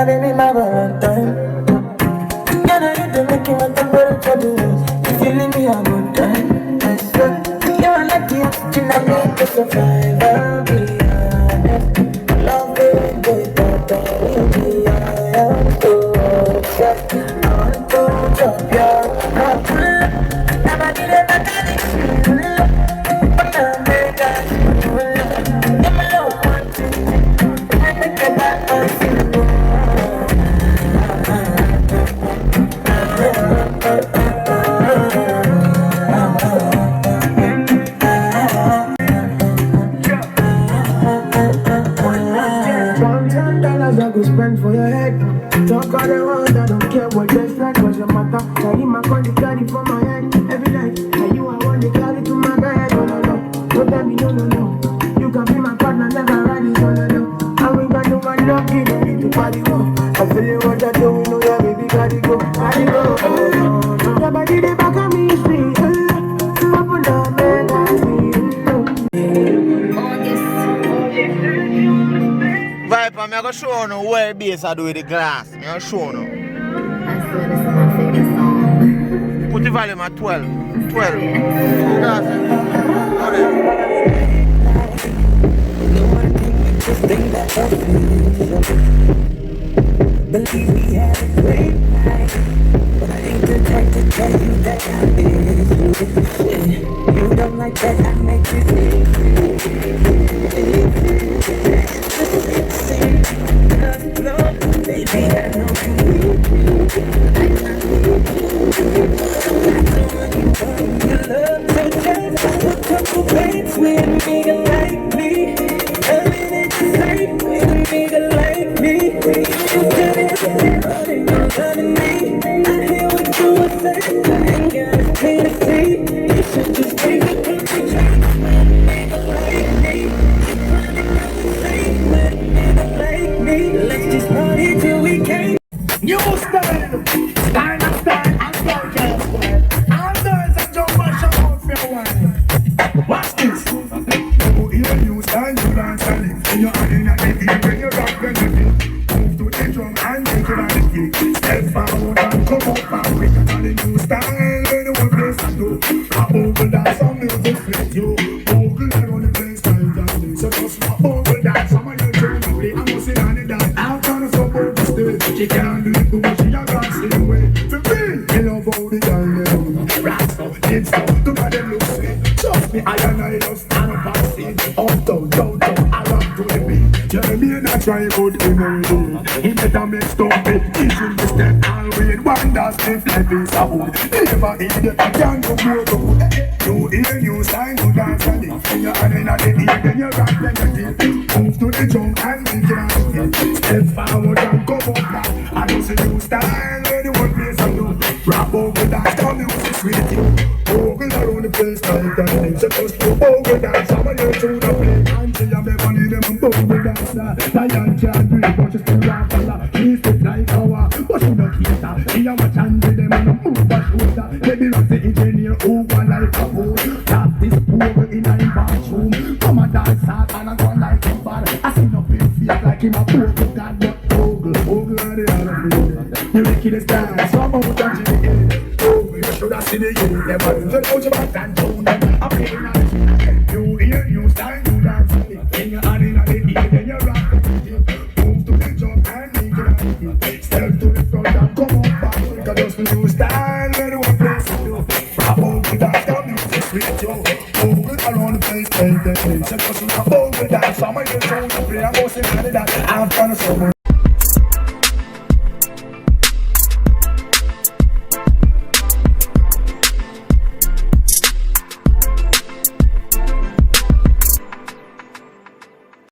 baby, my Valentine. Can I hit the making my temperature do? If you leave me a good time, I swear. You're like the oxygen I need to survive. I'll be honest. Love it, baby, baby, I am too obsessed. I want to drop your love. Never did it, but I did. But I make us. Give me love, one thing. I make it back, I feel $1,000 I go spend for your head. Talk all the world, I don't care what they said. Cause your matter, carry my con, carry for my head. Every night, and you I want to carry to my bed. Oh no no, don't tell me no no no. You can be my partner, never ride it. Oh no no, I ain't got no one lucky, don't need to party more. I feel you what I do, we know your baby gotta go, gotta go. Oh no, no. Your body they back on me street. Open up, man, I Viper, I'm going to show you where bass I do with the glass. I'm going to show you. I swear this is my favorite song. Put the volume at 12. 12. Believe we had a great night, but I ain't the type to tell you that I miss you. You don't like that, I make you baby, I know you love to chance a couple paints with a nigga like me. Everything you say with a nigga like me. You tell me you're loving me. I hear what you were saying. I ain't got a thing to see. You should just take a couple chances with a nigga like me. With a nigga like me. Let's just party till we can't. New style, style and style, and style can't spoil. And there's a jump and shout out for a while. Watch this. You hear new style, you dance and live. In your hand in a beat, when you rock, when you feel. Move to the drum and take it on the kick. Step forward and come up and quick. And the new style, when you want place to do. I open that some music with you. Open that on the place, style dance. So just open that, some of your turn to play. I'm sitting on the dance. I'm trying to support the stage. She can't do it, but she a dancing way. For me, I love how the girl them rock stuff, did stuff. Look at them look sweet. Trust me, I love stand up and sing. Uptown, downtown, I rock to the beat. Jeremy and I try good energy. He better make stuff big. He should be step and read wonders. If life is a hood, never idiot. I can't go more good. You hear new sign, you dance and live. When you're in the ear, then you rock, then you dip. Move to the jump and make it happen. Step forward and come up now. I don't see new style, where the one place I do. Rap over that, come music sweet you. Ogle around the place like that. Things are just to ogle dance. Some of you to the play. Until you make money, them and ogle dance. Lion can't do it, but you still rap a lot. She sit like our, but she don't keep that. She have a chance with them and move her shoulder. Baby rock the engineer over like a fool. That is ogle in a bathroom. Come and dance hard and I go like him bad. I see no big feet like him a ogle god, but ogle are the other people. You make it a style, so I'm out to the end. Ogle, you should have seen the youth. Never do the coach about that tune. I'm playing on it. You hear new style, you dance on it. When you're on in the ear, then you rock the beat. Move to the jump and make it happen. Step to the front and come up back. Because just the new style, where the one place to do. Rap over that, the music sweet yo. Ogle around the place, play the place. So just rap over that, some of you tune to play. I'm going to say that I'm trying to summer.